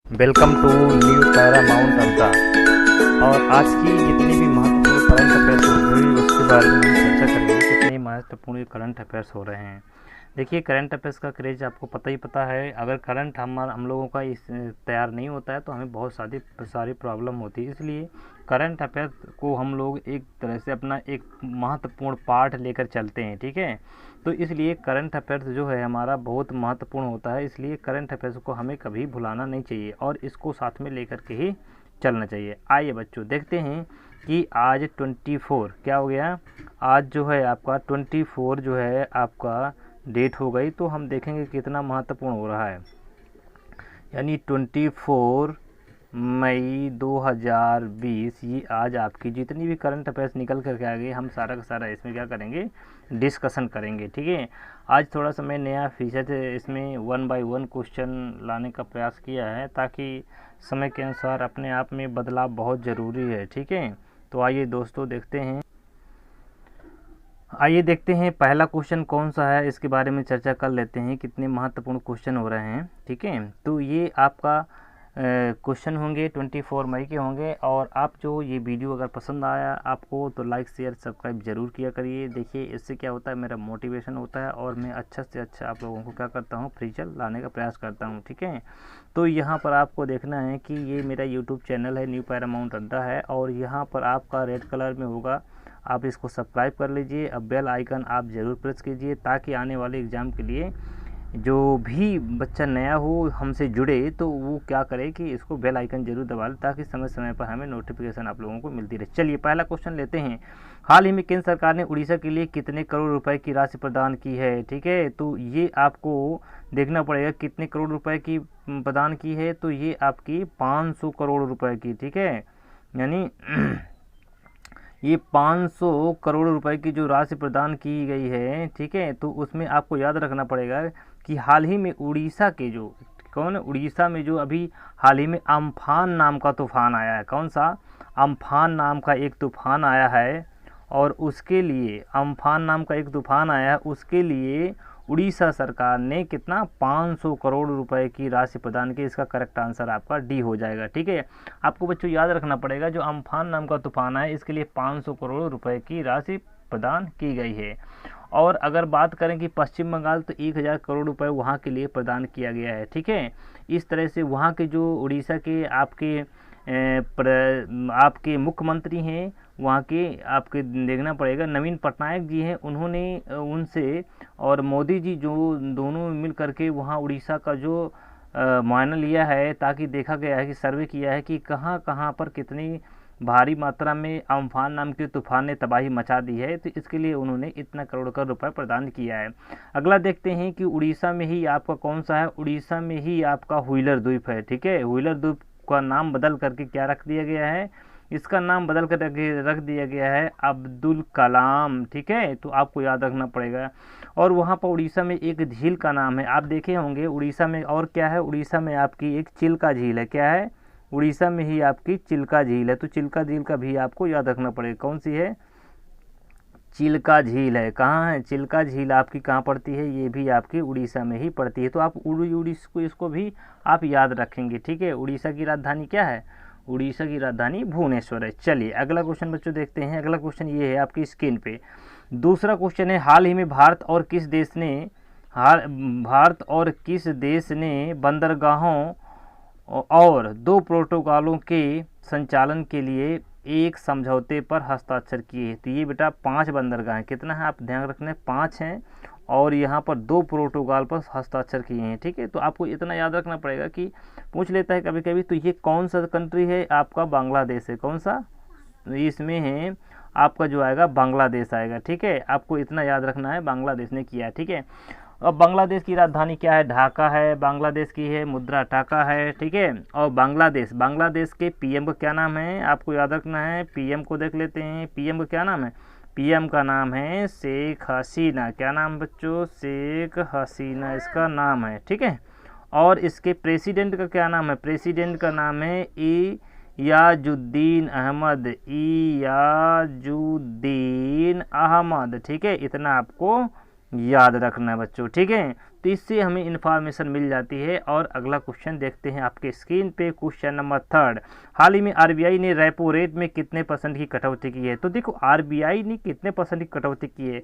Welcome to new Paramount अड्डा। और आज की जितनी भी महत्वपूर्ण करंट अफेयर्स हो रही है उसके बारे में हम चर्चा करेंगे। कितने महत्वपूर्ण करंट अफेयर्स हो रहे हैं। देखिए, करंट अफेयर्स का क्रेज आपको पता ही पता है। अगर करंट हम लोगों का इस तैयार नहीं होता है तो हमें बहुत सारी प्रॉब्लम होती है। इसलिए करंट अफेयर्स को हम लोग एक तरह से अपना एक महत्वपूर्ण पार्ट लेकर चलते हैं, ठीक है। तो इसलिए करंट अफेयर्स जो है हमारा बहुत महत्वपूर्ण होता है। इसलिए करंट अफेयर्स को हमें कभी भुलाना नहीं चाहिए और इसको साथ में लेकर के ही चलना चाहिए। आइए बच्चों, देखते हैं कि आज 24 क्या हो गया। आज जो है आपका 24 जो है आपका डेट हो गई, तो हम देखेंगे कितना महत्वपूर्ण हो रहा है। यानी 24 मई 2020 ये आज आपकी जितनी भी करंट अफेयर्स निकल करके आ गई, हम सारा का सारा इसमें क्या करेंगे, डिस्कशन करेंगे, ठीक है। आज थोड़ा सा मैं नया फीचर इसमें 1 बाय 1 क्वेश्चन लाने का प्रयास किया है, ताकि समय के अनुसार अपने आप में बदलाव बहुत ज़रूरी है, ठीक है। तो आइए दोस्तों देखते हैं पहला क्वेश्चन कौन सा है, इसके बारे में चर्चा कर लेते हैं। कितने महत्वपूर्ण क्वेश्चन हो रहे हैं, ठीक है। तो ये आपका क्वेश्चन होंगे 24 मई के होंगे। और आप जो ये वीडियो अगर पसंद आया आपको तो लाइक शेयर सब्सक्राइब जरूर किया करिए। देखिए, इससे क्या होता है, मेरा मोटिवेशन होता है और मैं अच्छा से अच्छा आप लोगों को क्या करता हूँ, फ्यूचर लाने का प्रयास करता हूँ, ठीक है। तो यहाँ पर आपको देखना है कि ये मेरा यूट्यूब चैनल है, न्यू पैरामाउंट अड्डा है, और यहाँ पर आपका रेड कलर में होगा, आप इसको सब्सक्राइब कर लीजिए। अब बेल आइकन आप ज़रूर प्रेस कीजिए, ताकि आने वाले एग्ज़ाम के लिए जो भी बच्चा नया हो हमसे जुड़े तो वो क्या करे कि इसको बेल आइकन जरूर दबा ले, ताकि समय समय पर हमें नोटिफिकेशन आप लोगों को मिलती रहे। चलिए पहला क्वेश्चन लेते हैं। हाल ही में केंद्र सरकार ने उड़ीसा के लिए कितने करोड़ रुपए की राशि प्रदान की है, ठीक है। तो ये आपको देखना पड़ेगा कितने करोड़ रुपए की प्रदान की है। तो ये आपकी 500 करोड़ रुपए की, ठीक है। यानी ये 500 करोड़ रुपए की जो राशि प्रदान की गई है, ठीक है। तो उसमें आपको याद रखना पड़ेगा कि हाल ही में उड़ीसा के जो उड़ीसा में जो अभी हाल ही में अम्फान नाम का तूफान आया है। कौन सा? अम्फान नाम का एक तूफान आया है, और उसके लिए अम्फान नाम का एक तूफान आया है, उसके लिए उड़ीसा सरकार ने कितना 500 करोड़ रुपए की राशि प्रदान की। इसका करेक्ट आंसर आपका डी हो जाएगा, ठीक है। आपको बच्चों याद रखना पड़ेगा, जो अम्फान नाम का तूफान है इसके लिए 500 करोड़ रुपए की राशि प्रदान की गई है। और अगर बात करें कि पश्चिम बंगाल, तो 1000 करोड़ रुपए वहाँ के लिए प्रदान किया गया है, ठीक है। इस तरह से वहाँ के जो उड़ीसा के आपके मुख्यमंत्री हैं, वहाँ के आपके देखना पड़ेगा नवीन पटनायक जी हैं, उन्होंने उनसे और मोदी जी जो दोनों मिल करके वहाँ उड़ीसा का जो मुआयना लिया है, ताकि देखा गया है कि सर्वे किया है कि कहाँ कहाँ पर कितनी भारी मात्रा में अम्फान नाम के तूफान ने तबाही मचा दी है। तो इसके लिए उन्होंने इतना करोड़ का रुपए प्रदान किया है। अगला देखते हैं कि उड़ीसा में ही आपका कौन सा है। उड़ीसा में ही आपका व्हीलर द्वीप है, ठीक है। व्हीलर द्वीप का नाम बदल करके क्या रख दिया गया है, इसका नाम बदल कर रख दिया गया है अब्दुल कलाम, ठीक है। तो आपको याद रखना पड़ेगा। और वहाँ पर उड़ीसा में एक झील का नाम है, आप देखे होंगे उड़ीसा में। और क्या है, उड़ीसा में आपकी एक चिल्का झील है। क्या है? उड़ीसा में ही आपकी चिल्का झील है। तो चिल्का झील का भी आपको याद रखना पड़ेगा। कौन सी है? चिल्का झील है। कहाँ है चिल्का झील? आपकी कहाँ पड़ती है? ये भी आपकी उड़ीसा में ही पड़ती है। तो आप उड़ीसा इसको भी आप याद रखेंगे, ठीक है। उड़ीसा की राजधानी क्या है? उड़ीसा की राजधानी भुवनेश्वर है। चलिए अगला क्वेश्चन बच्चों देखते हैं। अगला क्वेश्चन ये है आपकी स्क्रीन पे। दूसरा क्वेश्चन है, हाल ही में भारत और किस देश ने बंदरगाहों और 2 प्रोटोकॉलों के संचालन के लिए एक समझौते पर हस्ताक्षर किए। तो ये बेटा 5 बंदरगाह हैं। कितना है आप ध्यान रखना है, 5 हैं, और यहाँ पर 2 प्रोटोकॉल पर हस्ताक्षर किए हैं, ठीक है। तो आपको इतना याद रखना पड़ेगा कि पूछ लेता है कभी कभी, तो ये कौन सा कंट्री है आपका? बांग्लादेश है। कौन सा? इसमें है आपका जो आएगा बांग्लादेश आएगा, ठीक है। आपको इतना याद रखना है, बांग्लादेश ने किया है, ठीक है। अब बांग्लादेश की राजधानी क्या है? ढाका है। बांग्लादेश की है मुद्रा टाका है, ठीक है। और बांग्लादेश के पीएम का क्या नाम है? आपको याद रखना है। पीएम को देख लेते हैं। पीएम का क्या नाम है? पीएम का नाम है शेख हसीना। क्या नाम बच्चों? शेख हसीना इसका नाम है, ठीक है। और इसके प्रेसिडेंट का क्या नाम है? प्रेसिडेंट का नाम है इयाजुद्दीन अहमद, ठीक है। इतना आपको याद रखना है बच्चों, ठीक है। तो इससे हमें इन्फॉर्मेशन मिल जाती है। और अगला क्वेश्चन देखते हैं आपके स्क्रीन पे, क्वेश्चन नंबर 3। हाल ही में आरबीआई ने रेपो रेट में कितने % की कटौती की है? तो देखो आरबीआई ने कितने % की कटौती की है,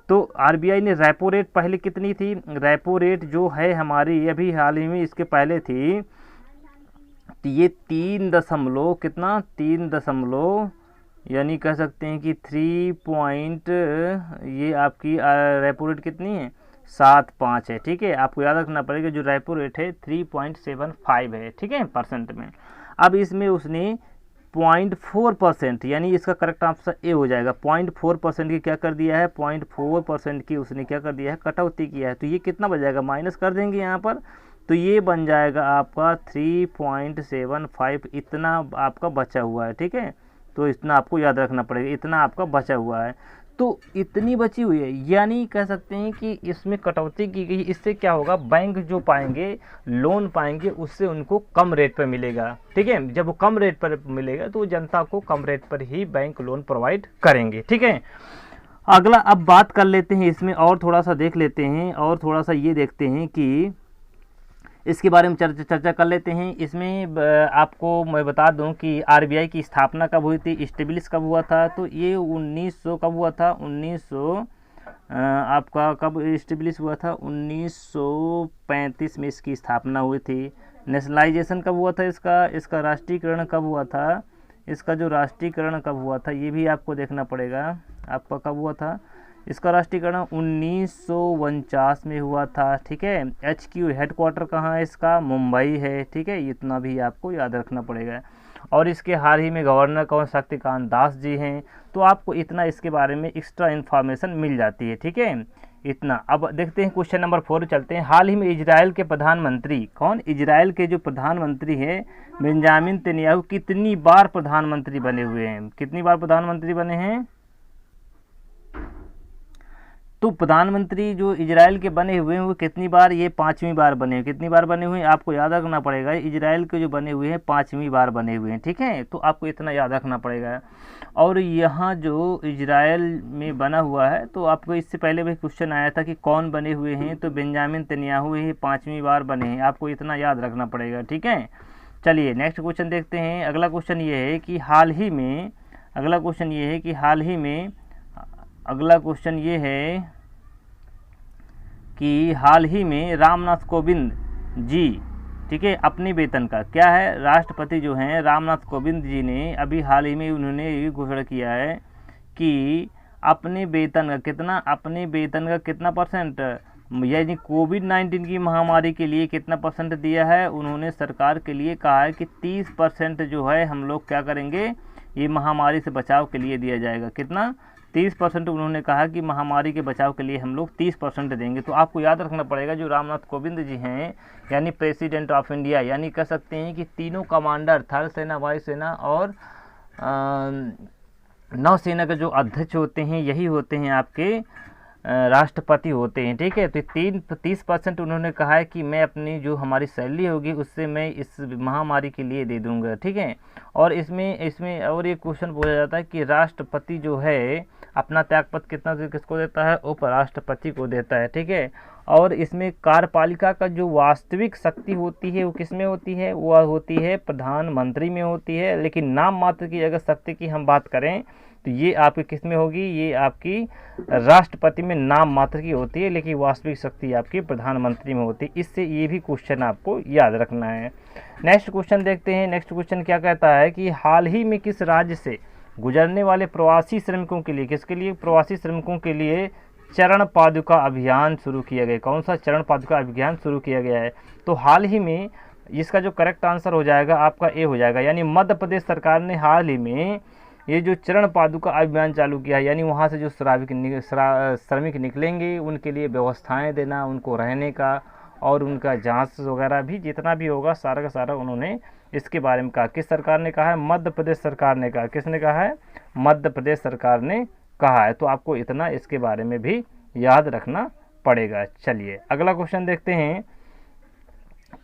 तो आरबीआई ने रेपो रेट पहले कितनी थी, रेपो रेट जो है हमारी अभी हाल ही में इसके पहले थी, तो ये 3 कितना 3 यानी कह सकते हैं कि 3 पॉइंट, ये आपकी रेपो रेट कितनी है 7.5 है। ठीक है, आपको याद रखना पड़ेगा जो रेपो रेट है 3.75 है। ठीक है, % में। अब इसमें उसने 0.4% यानी इसका करेक्ट आंसर ए हो जाएगा। 0.4% की क्या कर दिया है, 0.4% की उसने क्या कर दिया है, कटौती किया है। तो ये कितना बन जाएगा, माइनस कर देंगे यहाँ पर, तो ये बन जाएगा आपका 3.75, इतना आपका बचा हुआ है। ठीक है, तो इतना आपको याद रखना पड़ेगा, इतना आपका बचा हुआ है। तो इतनी बची हुई है, यानी कह सकते हैं कि इसमें कटौती की गई। इससे क्या होगा, बैंक जो पाएंगे, लोन पाएंगे, उससे उनको कम रेट पर मिलेगा। ठीक है, जब वो कम रेट पर मिलेगा तो जनता को कम रेट पर ही बैंक लोन प्रोवाइड करेंगे। ठीक है, अगला अब बात कर लेते हैं इसमें, और थोड़ा सा देख लेते हैं, और थोड़ा सा ये देखते हैं कि इसके बारे में चर्चा कर लेते हैं। इसमें आपको मैं बता दूं कि आरबीआई की स्थापना कब हुई थी, इस्टेब्लिश कब हुआ था, तो ये 1900 कब हुआ था, 1900 आपका कब इस्टेब्लिश हुआ था, 1935 में इसकी स्थापना हुई थी। नेशनलाइजेशन कब हुआ था इसका राष्ट्रीयकरण कब हुआ था, इसका जो राष्ट्रीयकरण कब हुआ था ये भी आपको देखना पड़ेगा, आपका कब हुआ था। इसका राष्ट्रीयकरण 1949 में हुआ था। ठीक है, HQ हेडक्वार्टर कहाँ है इसका, मुंबई है। ठीक है, इतना भी आपको याद रखना पड़ेगा। और इसके हाल ही में गवर्नर कौन, शक्तिकांत दास जी हैं। तो आपको इतना इसके बारे में एक्स्ट्रा इन्फॉर्मेशन मिल जाती है। ठीक है, इतना। अब देखते हैं क्वेश्चन नंबर 4 चलते हैं। हाल ही में इजराइल के प्रधानमंत्री कौन, इजराइल के जो प्रधानमंत्री हैं बेंजामिन नेतन्याहू कितनी बार प्रधानमंत्री बने हुए हैं, कितनी बार प्रधानमंत्री बने हैं? तो प्रधानमंत्री जो इजराइल के बने हुए हैं वो कितनी बार, ये 5वीं बार बने हुए। कितनी बार बने हुए हैं आपको याद रखना पड़ेगा, इजराइल के जो बने हुए हैं 5वीं बार बने हुए हैं। ठीक है, तो आपको इतना याद रखना पड़ेगा। और यहाँ जो इजराइल में बना हुआ है, तो आपको इससे पहले भी क्वेश्चन आया था कि कौन बने हुए हैं, तो बेंजामिन नेतन्याहू ही 5वीं बार बने हैं, आपको इतना याद रखना पड़ेगा। ठीक है, चलिए नेक्स्ट क्वेश्चन देखते हैं। अगला क्वेश्चन ये है कि हाल ही में, अगला क्वेश्चन ये है कि हाल ही में, अगला क्वेश्चन ये है कि हाल ही में रामनाथ कोविंद जी, ठीक है, अपने वेतन का क्या है, राष्ट्रपति जो हैं रामनाथ कोविंद जी ने अभी हाल ही में उन्होंने ये घोषणा किया है कि अपने वेतन का कितना, अपने वेतन का कितना %, यानी कोविड-19 की महामारी के लिए कितना % दिया है। उन्होंने सरकार के लिए कहा है कि 30% जो है हम लोग क्या करेंगे, ये महामारी से बचाव के लिए दिया जाएगा। कितना, 30% उन्होंने कहा कि महामारी के बचाव के लिए हम लोग 30% देंगे। तो आपको याद रखना पड़ेगा जो रामनाथ कोविंद जी हैं, यानी प्रेसिडेंट ऑफ इंडिया, यानी कह सकते हैं कि तीनों कमांडर, थल सेना, वायुसेना और नौसेना के जो अध्यक्ष होते हैं यही होते हैं आपके राष्ट्रपति होते हैं। ठीक है, तो 30% उन्होंने कहा है कि मैं अपनी जो हमारी सैलरी होगी उससे मैं इस महामारी के लिए दे दूंगा। ठीक है, और इसमें और एक क्वेश्चन पूछा जाता है कि राष्ट्रपति जो है अपना त्यागपत्र कितना किसको देता है, उपराष्ट्रपति को देता है। ठीक है, और इसमें कार्यपालिका का जो वास्तविक शक्ति होती है वो किस में होती है, वो होती है प्रधानमंत्री में होती है। लेकिन नाम मात्र की अगर शक्ति की हम बात करें तो ये आपकी किस में होगी, ये आपकी राष्ट्रपति में नाम मात्र की होती है, लेकिन वास्तविक शक्ति आपकी प्रधानमंत्री में होती है। इससे ये भी क्वेश्चन आपको याद रखना है। नेक्स्ट क्वेश्चन देखते हैं। नेक्स्ट क्वेश्चन क्या कहता है कि हाल ही में किस राज्य से गुजरने वाले प्रवासी श्रमिकों के लिए, किसके लिए, प्रवासी श्रमिकों के लिए चरण पादुका अभियान शुरू किया गया। कौन सा चरण पादुका अभियान शुरू किया गया है, तो हाल ही में, इसका जो करेक्ट आंसर हो जाएगा आपका ए हो जाएगा। यानी मध्य प्रदेश सरकार ने हाल ही में ये जो चरण पादुका अभियान चालू किया है, यानी वहाँ से जो श्रमिक निकलेंगे उनके लिए व्यवस्थाएं देना, उनको रहने का और उनका जांच वगैरह भी जितना भी होगा सारा का सारा उन्होंने इसके बारे में कहा। किस सरकार ने कहा है, मध्य प्रदेश सरकार ने कहा। किसने कहा है, मध्य प्रदेश सरकार ने कहा है। तो आपको इतना इसके बारे में भी याद रखना पड़ेगा। चलिए अगला क्वेश्चन देखते हैं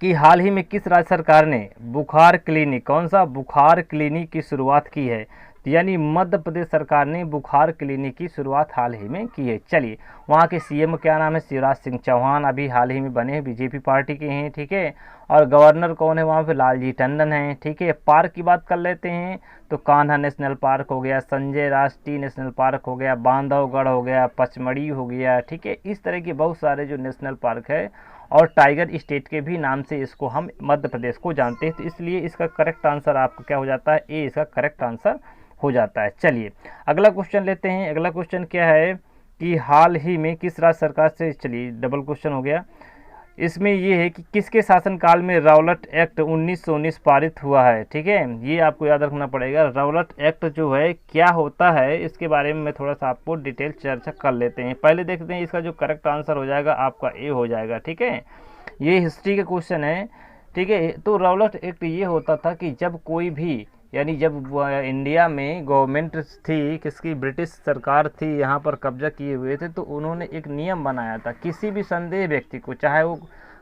कि हाल ही में किस राज्य सरकार ने बुखार क्लिनिक, कौन सा बुखार क्लिनिक की शुरुआत की है। यानी मध्य प्रदेश सरकार ने बुखार क्लिनिक की शुरुआत हाल ही में की है। चलिए, वहाँ के सीएम क्या नाम है? शिवराज सिंह चौहान, अभी हाल ही में बने हैं, बीजेपी पार्टी के हैं, ठीक है। और गवर्नर कौन है वहाँ पे? लालजी टंडन हैं, ठीक है। पार्क की बात कर लेते हैं तो कान्हा नेशनल पार्क हो गया, संजय राष्ट्रीय नेशनल पार्क हो गया, बांधवगढ़ हो गया, पचमढ़ी हो गया, ठीक है। इस तरह के बहुत सारे जो नेशनल पार्क है और टाइगर स्टेट के भी नाम से इसको हम मध्य प्रदेश को जानते हैं। तो इसलिए इसका करेक्ट आंसर आपका क्या हो जाता है? ए इसका करेक्ट आंसर हो जाता है। चलिए अगला क्वेश्चन लेते हैं। अगला क्वेश्चन क्या है कि हाल ही में किस राज्य सरकार से, चलिए डबल क्वेश्चन हो गया। इसमें ये है कि किसके शासनकाल में राउलट एक्ट 1919 पारित हुआ है, ठीक है। ये आपको याद रखना पड़ेगा। राउलट एक्ट जो है क्या होता है, इसके बारे में मैं थोड़ा सा आपको डिटेल चर्चा कर लेते हैं। पहले देखते हैं इसका जो करेक्ट आंसर हो जाएगा आपका ए हो जाएगा, ठीक है। ये हिस्ट्री का क्वेश्चन है, ठीक है। तो राउलट एक्ट ये होता था कि जब कोई भी, यानी जब इंडिया में गवर्नमेंट थी, किसकी, ब्रिटिश सरकार थी, यहाँ पर कब्जा किए हुए थे, तो उन्होंने एक नियम बनाया था। किसी भी संदेह व्यक्ति को, चाहे वो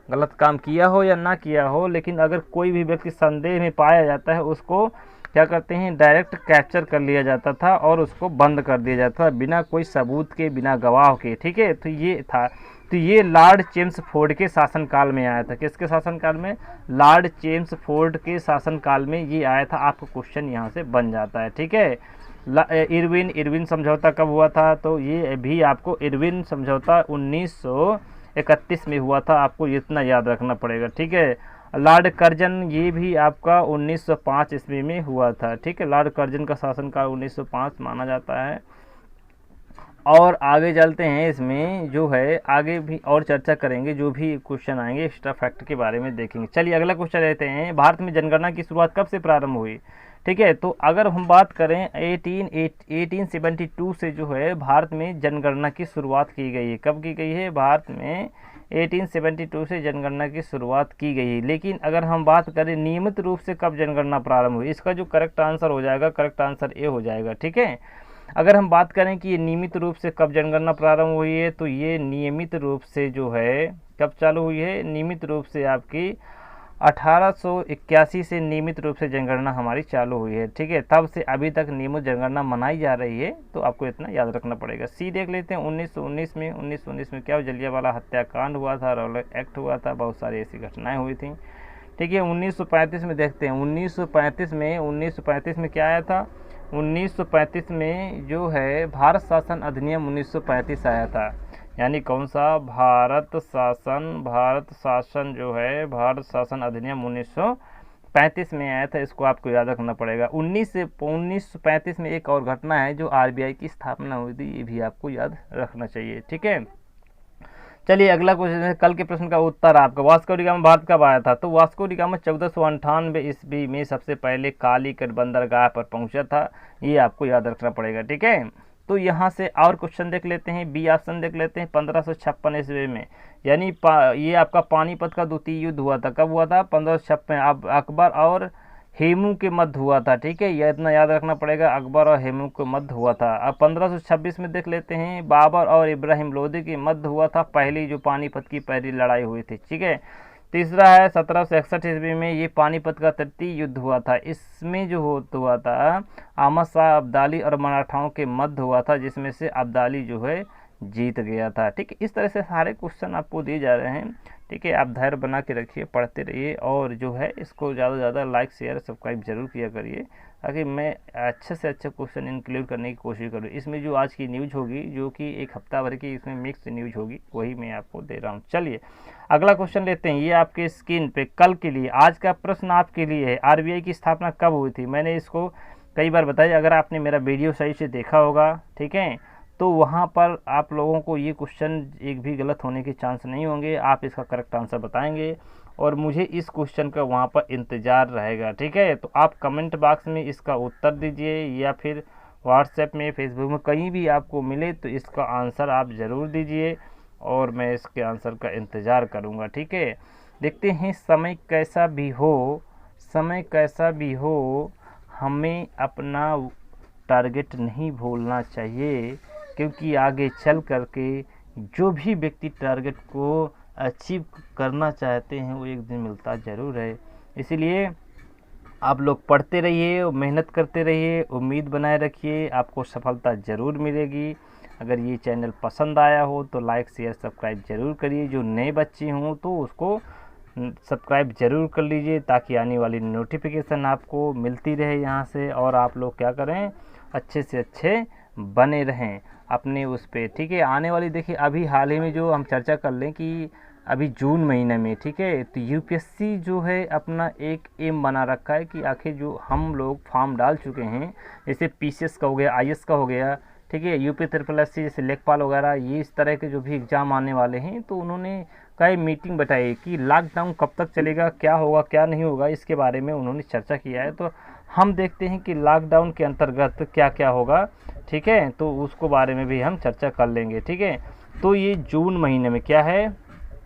गलत काम किया हो या ना किया हो, लेकिन अगर कोई भी व्यक्ति संदेह में पाया जाता है, उसको क्या करते हैं? डायरेक्ट कैप्चर कर लिया जाता था और उसको बंद कर दिया जाता था बिना कोई सबूत के, बिना गवाह के, ठीक है। तो ये था, तो ये लॉर्ड चेम्सफोर्ड के शासनकाल में आया था। किसके शासनकाल में? लॉर्ड चेम्सफोर्ड के शासनकाल में ये आया था। आपका क्वेश्चन यहाँ से बन जाता है, ठीक है। इरविन समझौता कब हुआ था? तो ये भी आपको इरविन समझौता 1931 में हुआ था। आपको इतना याद रखना पड़ेगा, ठीक है। लॉर्ड कर्जन, ये भी आपका 1905 ईस्वी में हुआ था, ठीक है। लॉर्ड कर्जन का शासनकाल 1905 माना जाता है। और आगे चलते हैं, इसमें जो है आगे भी और चर्चा करेंगे, जो भी क्वेश्चन आएंगे एक्स्ट्रा फैक्ट के बारे में देखेंगे। चलिए अगला क्वेश्चन लेते हैं। भारत में जनगणना की शुरुआत कब से प्रारंभ हुई, ठीक है। तो अगर हम बात करें 1872 से जो है भारत में जनगणना की शुरुआत की गई है। कब की गई है? भारत में 1872 से जनगणना की शुरुआत की गई है। लेकिन अगर हम बात करें नियमित रूप से कब जनगणना प्रारंभ हुई, इसका जो करेक्ट आंसर हो जाएगा, करेक्ट आंसर ए हो जाएगा, ठीक है। अगर हम बात करें कि ये नियमित रूप से कब जनगणना प्रारंभ हुई है, तो ये नियमित रूप से जो है कब चालू हुई है? नियमित रूप से आपकी 1881 से नियमित रूप से जनगणना हमारी चालू हुई है, ठीक है। तब से अभी तक नियमित जनगणना मनाई जा रही है, तो आपको इतना याद रखना पड़ेगा। सी देख लेते हैं 1919 में क्या जलियांवाला हत्याकांड हुआ था, राउलट एक्ट हुआ था, बहुत सारी ऐसी घटनाएं हुई थी, ठीक है। 1935 में देखते हैं। 1935 में क्या आया था? 1935 में जो है भारत शासन अधिनियम 1935 आया था। यानी कौन सा? भारत शासन जो है भारत शासन अधिनियम 1935 में आया था। इसको आपको याद रखना पड़ेगा। 1935 में एक और घटना है जो आरबीआई की स्थापना हुई थी, ये भी आपको याद रखना चाहिए, ठीक है। चलिए अगला क्वेश्चन है, कल के प्रश्न का उत्तर आपका। वास्को डी गामा भारत कब आया था? तो वास्को डी गामा 1498 ईस्वी में सबसे पहले कालीकट बंदरगाह पर पहुंचा था। ये आपको याद रखना पड़ेगा, ठीक है। तो यहाँ से और क्वेश्चन देख लेते हैं, बी ऑप्शन देख लेते हैं। 1556 ईस्वी में, यानी ये आपका पानीपत का द्वितीय युद्ध हुआ था। कब हुआ था? 1556। अब अकबर और हेमू के मध्य हुआ था, ठीक है। यह इतना याद रखना पड़ेगा, अकबर और हेमू के मध्य हुआ था। अब 1526 में देख लेते हैं, बाबर और इब्राहिम लोदी के मध्य हुआ था पहली जो पानीपत की पहली लड़ाई हुई थी, ठीक है। तीसरा है 1761 ईस्वी में ये पानीपत का तृतीय युद्ध हुआ था। इसमें जो हुआ था अहमद शाह अब्दाली और मराठाओं के मध्य हुआ था, जिसमें से अब्दाली जो है जीत गया था, ठीक है। इस तरह से सारे क्वेश्चन आपको दिए जा रहे हैं, ठीक है। आप धैर्य बना के रखिए, पढ़ते रहिए और जो है इसको ज़्यादा से ज़्यादा लाइक शेयर सब्सक्राइब जरूर किया करिए, ताकि मैं अच्छे से अच्छे क्वेश्चन इंक्लूड करने की कोशिश करूँ। इसमें जो आज की न्यूज़ होगी, जो कि एक हफ्ता भर की इसमें मिक्स न्यूज़ होगी, वही मैं आपको दे रहा हूँ। चलिए अगला क्वेश्चन लेते हैं। ये आपके स्क्रीन पे कल के लिए आज का प्रश्न आपके लिए है, आरबीआई की स्थापना कब हुई थी? मैंने इसको कई बार बताया, अगर आपने मेरा वीडियो सही से देखा होगा, ठीक है, तो वहाँ पर आप लोगों को ये क्वेश्चन एक भी गलत होने के चांस नहीं होंगे। आप इसका करेक्ट आंसर बताएंगे और मुझे इस क्वेश्चन का वहाँ पर इंतज़ार रहेगा, ठीक है। तो आप कमेंट बॉक्स में इसका उत्तर दीजिए या फिर व्हाट्सएप में, फेसबुक में, कहीं भी आपको मिले तो इसका आंसर आप ज़रूर दीजिए और मैं इसके आंसर का इंतज़ार करूँगा, ठीक है। देखते हैं, समय कैसा भी हो हमें अपना टारगेट नहीं भूलना चाहिए, क्योंकि आगे चल कर के जो भी व्यक्ति टारगेट को अचीव करना चाहते हैं वो एक दिन मिलता ज़रूर है। इसीलिए आप लोग पढ़ते रहिए, मेहनत करते रहिए, उम्मीद बनाए रखिए, आपको सफलता ज़रूर मिलेगी। अगर ये चैनल पसंद आया हो तो लाइक शेयर सब्सक्राइब ज़रूर करिए। जो नए बच्चे हों तो उसको सब्सक्राइब ज़रूर कर लीजिए, ताकि आने वाली नोटिफिकेशन आपको मिलती रहे यहाँ से, और आप लोग क्या करें, अच्छे से अच्छे बने रहें अपने उस पे, ठीक है। आने वाली देखिए अभी हाल ही में जो हम चर्चा कर लें कि अभी जून महीने में, ठीक है, तो यूपीएससी जो है अपना एक एम बना रखा है कि आखिर जो हम लोग फॉर्म डाल चुके हैं, जैसे पीसीएस का हो गया, आईएएस का हो गया, ठीक है, यूपी ट्रिपल एससी जैसे लेखपाल वगैरह, ये इस तरह के जो भी एग्ज़ाम आने वाले हैं, तो उन्होंने कई मीटिंग बताई कि लॉकडाउन कब तक चलेगा, क्या होगा क्या नहीं होगा, इसके बारे में उन्होंने चर्चा किया है। तो हम देखते हैं कि लॉकडाउन के अंतर्गत क्या क्या होगा, ठीक है, तो उसको बारे में भी हम चर्चा कर लेंगे, ठीक है। तो ये जून महीने में क्या है,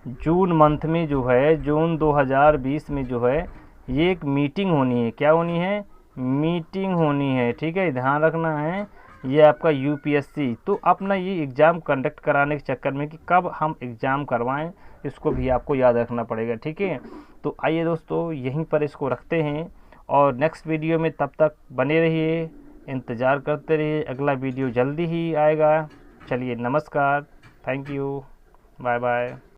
जून मंथ में जो है, जून 2020 में जो है, ये एक मीटिंग होनी है। क्या होनी है, मीटिंग होनी है, ठीक है, ध्यान रखना है। ये आपका यूपीएससी तो अपना ये एग्ज़ाम कंडक्ट कराने के चक्कर में कि कब हम एग्ज़ाम करवाएं, इसको भी आपको याद रखना पड़ेगा, ठीक है। तो आइए दोस्तों, यहीं पर इसको रखते हैं, और नेक्स्ट वीडियो में तब तक बने रहिए, इंतज़ार करते रहिए, अगला वीडियो जल्दी ही आएगा। चलिए नमस्कार, थैंक यू, बाय बाय।